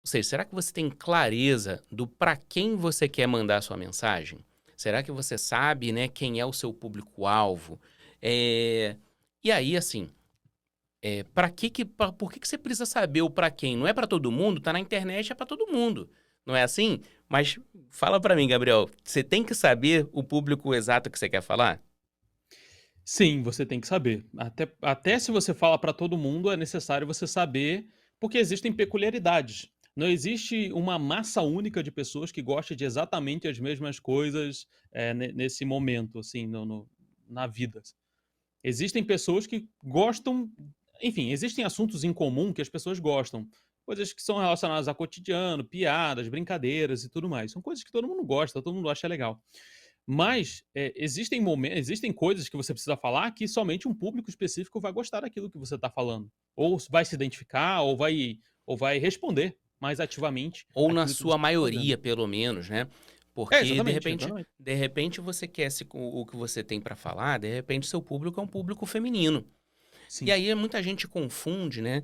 Ou seja, será que você tem clareza do para quem você quer mandar a sua mensagem? Será que você sabe, né, quem é o seu público-alvo? Eh, e aí, assim, por que que você precisa saber o para quem? Não é para todo mundo, tá na internet, é para todo mundo. Não é assim? Mas fala para mim, Gabriel, você tem que saber o público exato que você quer falar? Sim, você tem que saber. Até se você fala para todo mundo, é necessário você saber, porque existem peculiaridades. Não existe uma massa única de pessoas que goste de exatamente as mesmas coisas, nesse momento, assim, na vida. Existem pessoas que gostam, enfim, existem assuntos em comum que as pessoas gostam. Coisas que são relacionadas ao cotidiano, piadas, brincadeiras e tudo mais. São coisas que todo mundo gosta, todo mundo acha legal. Mas, existem coisas que você precisa falar que somente um público específico vai gostar daquilo que você está falando. Ou vai se identificar, ou vai responder mais ativamente Ou na aquilo que você sua está fazendo. maioria, pelo menos, né. É, Porque de exatamente, repente exatamente. de repente você quer se o que você tem para falar, de repente seu público é um público feminino. E Sim. aí muita gente confunde, né,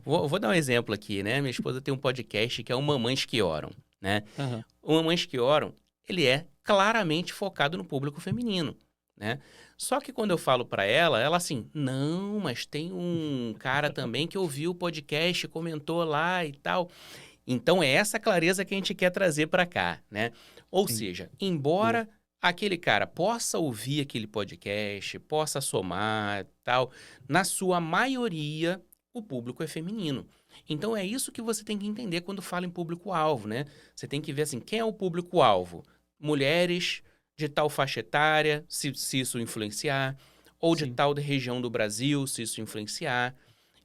vou dar um exemplo aqui, né, minha esposa tem um podcast que é o Mamães que Oram, né. Aham. O Mamães que Oram, ele é claramente focado no público feminino, né. Só que quando eu falo pra ela, ela assim: "Não, mas tem um cara também que ouviu o podcast, comentou lá e tal". Então é essa clareza que a gente quer trazer para cá, né. Ou Sim. seja, Boa. embora aquele cara possa ouvir aquele podcast, possa somar, tal, na sua maioria, o público é feminino. Então é isso que você tem que entender quando fala em público-alvo, né. Você tem que ver, assim, quem é o público-alvo? Mulheres de tal faixa etária, se isso influenciar, ou de Sim. tal região do Brasil, se isso influenciar.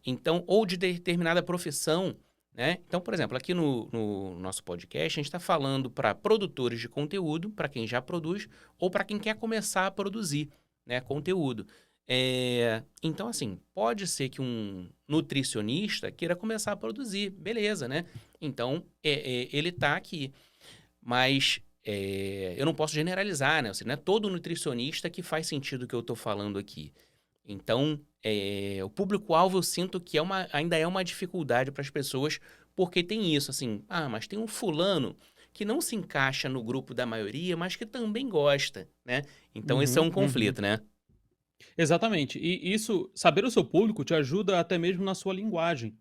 Então, ou de determinada profissão, né. Então, por exemplo, aqui no nosso podcast, a gente está falando para produtores de conteúdo, para quem já produz, ou para quem quer começar a produzir, né, conteúdo. Então, assim, pode ser que um nutricionista queira começar a produzir, beleza, né. Então, ele está aqui. Mas, eu não posso generalizar, né, assim, não é todo nutricionista que faz sentido o que eu estou falando aqui. Então, o público-alvo eu sinto que ainda é uma dificuldade para as pessoas, porque tem isso, assim: "Ah, mas tem um fulano que não se encaixa no grupo da maioria, mas que também gosta", né. Então esse é Uhum, um uhum. conflito, né. Exatamente. E isso, saber o seu público te ajuda até mesmo na sua linguagem.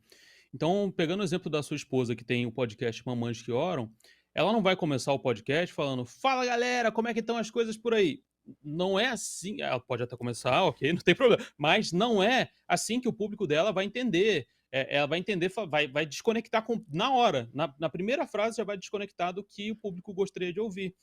Então, pegando o exemplo da sua esposa que tem o podcast Mamães que Oram, ela não vai começar o podcast falando: "Fala galera, como é que estão as coisas por aí?". Não é assim, ela pode até começar, ok, não tem problema, mas não é assim que o público dela vai entender. Ela vai entender, vai desconectar na hora, na primeira frase já vai desconectar do que o público gostaria de ouvir.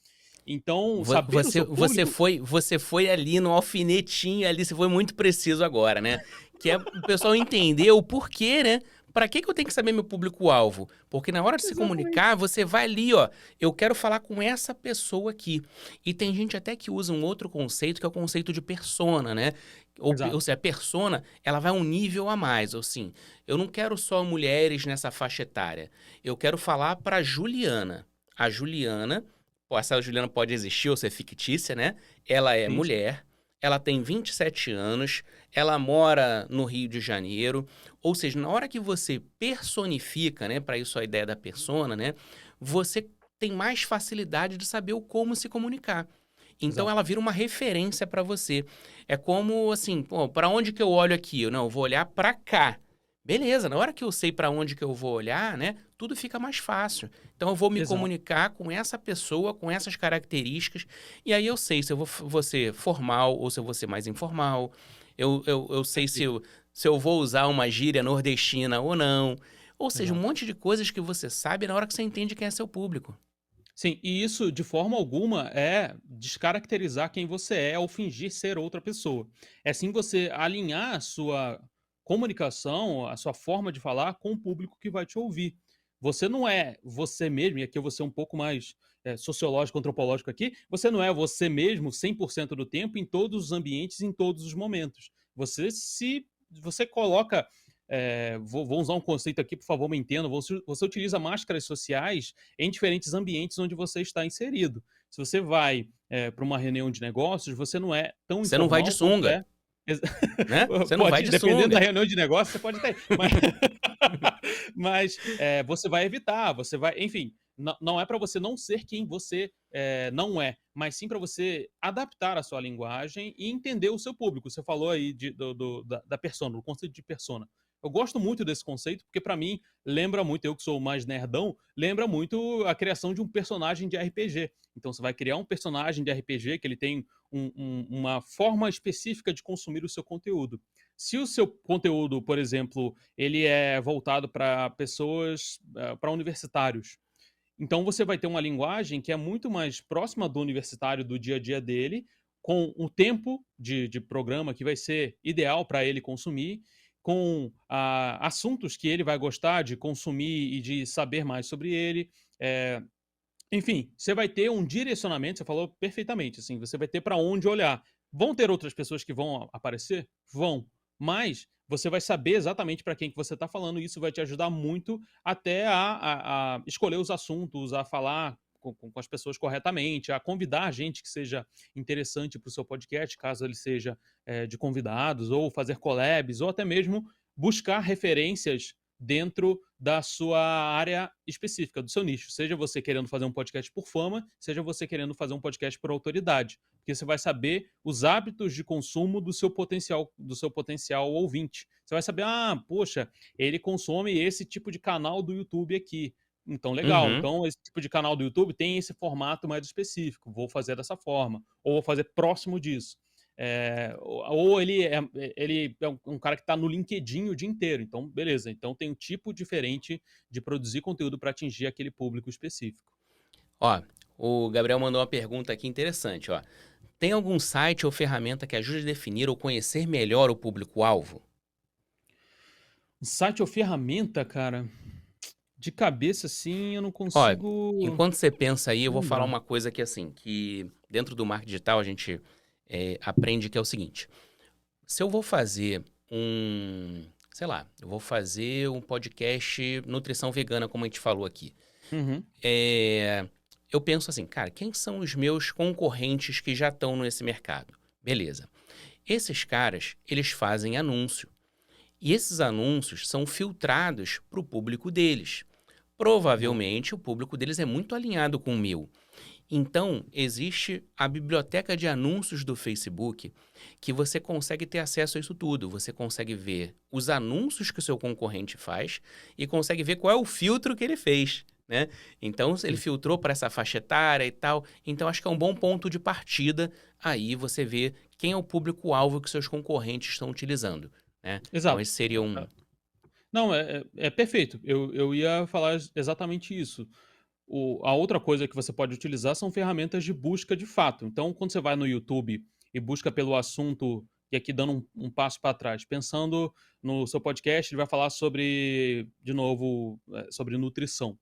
Então, Vo saber o você seu você público. foi você foi ali no alfinetinho ali, você foi muito preciso agora, né. Que é o pessoal entender o porquê, né. Pra que que eu tenho que saber meu público-alvo? Porque na hora de se comunicar, Exatamente. você vai ali, ó, eu quero falar com essa pessoa aqui. E tem gente até que usa um outro conceito, que é o conceito de persona, né. Ou Exato. seja, a persona, ela vai um nível a mais, ou assim, eu não quero só mulheres nessa faixa etária, eu quero falar pra Juliana. A Juliana essa Juliana pode existir ou ser fictícia, né. Ela é Sim, sim. mulher, ela tem 27 anos, ela mora no Rio de Janeiro, ou seja, na hora que você personifica, né, para isso a ideia da persona, né, você tem mais facilidade de saber o como se comunicar. Então Exato. ela vira uma referência para você. É como assim: "Pô, pra onde que eu olho aqui? Não, eu vou olhar para cá". Beleza, na hora que eu sei para onde que eu vou olhar, né, tudo fica mais fácil. Então eu vou me Exato. comunicar com essa pessoa, com essas características, e aí eu sei se eu vou ser formal ou se eu vou ser mais informal. Eu sei Perfeito. se eu vou usar uma gíria nordestina ou não. Ou seja, um Exato. monte de coisas que você sabe na hora que você entende quem é seu público. Sim, e isso de forma alguma é descaracterizar quem você é ou fingir ser outra pessoa. É sim você alinhar a sua comunicação, a sua forma de falar com o público que vai te ouvir. Você não é você mesmo, e aqui eu vou ser um pouco mais sociológico, antropológico aqui, você não é você mesmo 100% do tempo em todos os ambientes, em todos os momentos. Você coloca, vou usar um conceito aqui, por favor, me entenda. Você utiliza máscaras sociais em diferentes ambientes onde você está inserido. Se você vai, para uma reunião de negócios, você não é tão Você não vai de informal quanto sunga. é. Exa né? Você não vai de dependendo da sunga. reunião de negócio, você pode até ir, mas mas, você vai evitar, você vai enfim, não é para você não ser quem você, não é, mas sim para você adaptar a sua linguagem e entender o seu público. Você falou aí da persona, do conceito de persona. Eu gosto muito desse conceito, porque para mim lembra muito, eu que sou mais nerdão, lembra muito a criação de um personagem de RPG. Então você vai criar um personagem de RPG que ele tem uma forma específica de consumir o seu conteúdo. Se o seu conteúdo, por exemplo, ele é voltado para pessoas, para universitários, então você vai ter uma linguagem que é muito mais próxima do universitário, do dia a dia dele, com o tempo de programa que vai ser ideal para ele consumir, com assuntos que ele vai gostar de consumir e de saber mais sobre ele. Eh, Enfim, você vai ter um direcionamento, você falou perfeitamente, assim, você vai ter para onde olhar. Vão ter outras pessoas que vão aparecer? Vão. Mas você vai saber exatamente para quem que você está falando, e isso vai te ajudar muito até a escolher os assuntos, a falar com as pessoas corretamente, a convidar gente que seja interessante para o seu podcast, caso ele seja de convidados, ou fazer collabs, ou até mesmo buscar referências dentro da sua área específica, do seu nicho. Seja você querendo fazer um podcast por fama, seja você querendo fazer um podcast por autoridade. Porque você vai saber os hábitos de consumo do seu potencial ouvinte. Você vai saber, poxa, ele consome esse tipo de canal do YouTube aqui. Então, legal. Uhum. Então, esse tipo de canal do YouTube tem esse formato mais específico. Vou fazer dessa forma. Ou vou fazer próximo disso. Ou ele é um cara que está no LinkedIn o dia inteiro. Então, beleza. Então, tem um tipo diferente de produzir conteúdo para atingir aquele público específico. Ó, o Gabriel mandou uma pergunta aqui interessante, ó. Tem algum site ou ferramenta que ajude a definir ou conhecer melhor o público-alvo? Um site ou ferramenta, cara, de cabeça, assim, eu não Ó, consigo enquanto você pensa aí, eu vou falar lembrar. uma coisa que, assim, que dentro do marketing digital a gente aprende que é o seguinte. Se eu vou fazer sei lá, eu vou fazer um podcast nutrição vegana, como a gente falou aqui. Uhum. Eu penso assim, cara, quem são os meus concorrentes que já estão nesse mercado? Beleza. Esses caras, eles fazem anúncio. E esses anúncios são filtrados para o público deles. Boa. Provavelmente o público deles é muito alinhado com o meu. Então, existe a biblioteca de anúncios do Facebook que você consegue ter acesso a isso tudo. Você consegue ver os anúncios que o seu concorrente faz e consegue ver qual é o filtro que ele fez, né? Então, ele Sim. filtrou para essa faixa etária e tal. Então, acho que é um bom ponto de partida aí você ver quem é o público-alvo que seus concorrentes estão utilizando, né? Então, Exato. esse seria um... Não, é perfeito. Eu ia falar exatamente isso. A outra coisa que você pode utilizar são ferramentas de busca de fato. Então, quando você vai no YouTube e busca pelo assunto, e aqui dando um passo para trás, pensando no seu podcast, ele vai falar sobre, de novo, sobre nutrição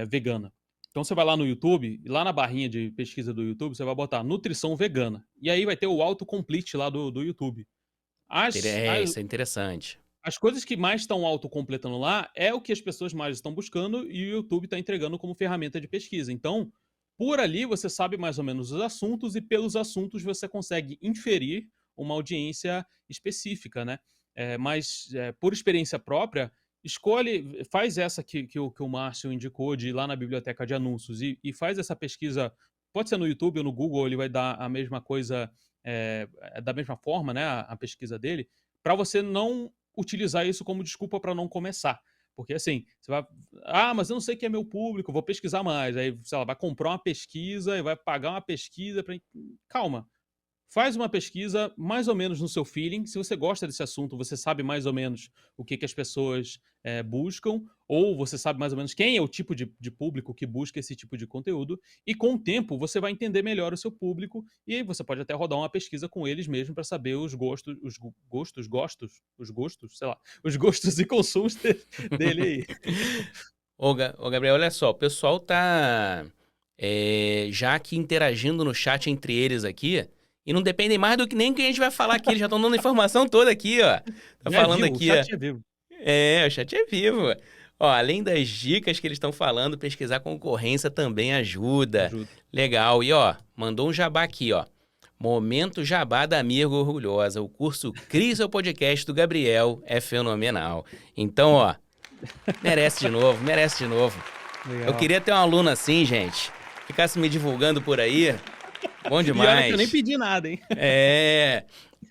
vegana. Então você vai lá no YouTube, e lá na barrinha de pesquisa do YouTube, você vai botar nutrição vegana. E aí vai ter o autocomplete lá do YouTube. As, Isso é interessante. as coisas que mais estão autocompletando lá é o que as pessoas mais estão buscando e o YouTube está entregando como ferramenta de pesquisa. Então, por ali você sabe mais ou menos os assuntos e pelos assuntos você consegue inferir uma audiência específica, né? Mas, por experiência própria, escolhe, faz essa que o Márcio indicou de ir lá na biblioteca de anúncios e faz essa pesquisa, pode ser no YouTube ou no Google, ele vai dar a mesma coisa, da mesma forma, né, a pesquisa dele, para você não utilizar isso como desculpa para não começar. Porque assim, você vai. Mas eu não sei quem é meu público, vou pesquisar mais. Aí, sei lá, vai comprar uma pesquisa e vai pagar uma pesquisa para. Calma. Faz uma pesquisa mais ou menos no seu feeling. Se você gosta desse assunto, você sabe mais ou menos o que as pessoas buscam, ou você sabe mais ou menos quem é o tipo de público que busca esse tipo de conteúdo. E com o tempo, você vai entender melhor o seu público. E aí você pode até rodar uma pesquisa com eles mesmo para saber os gostos, sei lá, os gostos e consumos dele aí. Ô, Gabriel, olha só, o pessoal tá já aqui interagindo no chat entre eles aqui, e não dependem mais do que nem que a gente vai falar aqui, eles já estão dando a informação toda aqui, ó. Tá É falando vivo, o aqui, ó. chat é vivo. O chat é vivo. Ó, além das dicas que eles estão falando, pesquisar concorrência também ajuda. Ajuda. Legal. E ó, mandou um jabá aqui, ó. Momento jabá da amiga orgulhosa. O curso Crie Seu Podcast do Gabriel é fenomenal. Então, ó, merece de novo, merece de novo. Legal. Eu queria ter um aluno assim, gente. Ficasse me divulgando por aí. Bom E olha que eu demais. nem pedi nada, hein? É.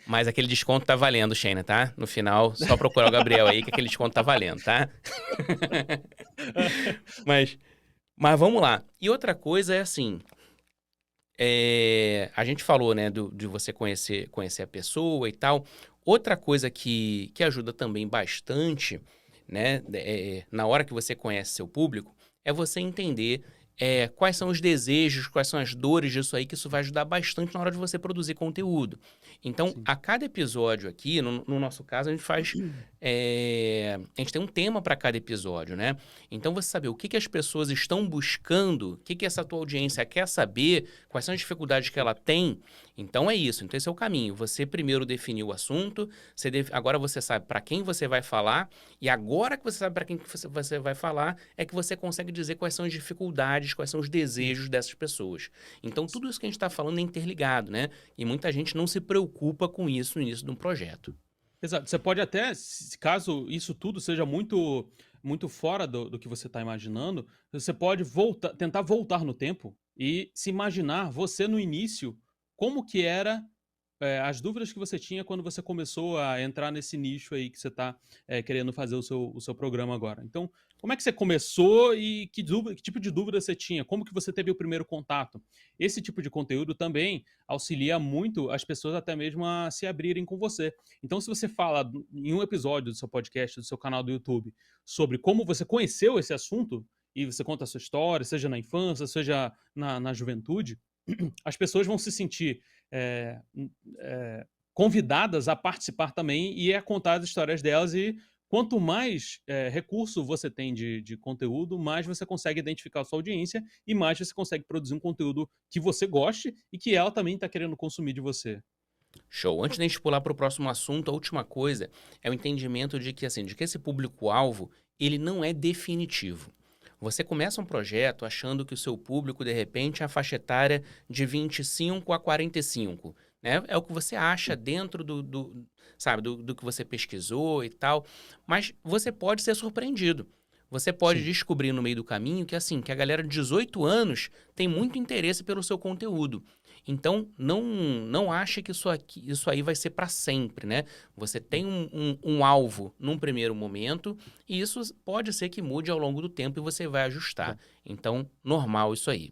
Mas aquele desconto tá valendo, Sheina, tá? No final, só procurar o Gabriel aí que aquele desconto tá valendo, tá? Mas vamos lá. E outra coisa é assim, a gente falou, né, de você conhecer a pessoa e tal. Outra coisa que ajuda também bastante, né, na hora que você conhece seu público, é você entender quais são os desejos, quais são as dores disso aí, que isso vai ajudar bastante na hora de você produzir conteúdo. Então, Sim. a cada episódio aqui, no nosso caso, a gente faz... a gente tem um tema para cada episódio, né? Então, você saber o que as pessoas estão buscando, o que essa tua audiência quer saber, quais são as dificuldades que ela tem. Então, é isso. Então, esse é o caminho. Você primeiro definiu o assunto, agora você sabe para quem você vai falar, e agora que você sabe para quem você vai falar, é que você consegue dizer quais são as dificuldades, quais são os desejos dessas pessoas. Então, tudo isso que a gente está falando é interligado, né? E muita gente não se preocupa com isso no início de um projeto. Exato. Você pode até, caso isso tudo seja muito, muito fora do que você está imaginando, você pode tentar voltar no tempo e se imaginar você no início, como que era as dúvidas que você tinha quando você começou a entrar nesse nicho aí que você está querendo fazer o seu programa agora. Então, como é que você começou e que tipo de dúvida você tinha? Como que você teve o primeiro contato? Esse tipo de conteúdo também auxilia muito as pessoas até mesmo a se abrirem com você. Então, se você fala em um episódio do seu podcast, do seu canal do YouTube, sobre como você conheceu esse assunto, e você conta a sua história, seja na infância, seja na juventude, as pessoas vão se sentir convidadas a participar também e a contar as histórias delas. E quanto mais recurso você tem de conteúdo, mais você consegue identificar a sua audiência e mais você consegue produzir um conteúdo que você goste e que ela também está querendo consumir de você. Show. Antes de a gente pular para o próximo assunto, a última coisa é o entendimento de que esse público-alvo, ele não é definitivo. Você começa um projeto achando que o seu público, de repente, é a faixa etária de 25 a 45, né? É o que você acha dentro do que você pesquisou e tal, mas você pode ser surpreendido. Você pode Sim. descobrir no meio do caminho que a galera de 18 anos tem muito interesse pelo seu conteúdo. Então, não ache que isso aí vai ser para sempre, né? Você tem um alvo num primeiro momento e isso pode ser que mude ao longo do tempo e você vai ajustar. Então, normal isso aí.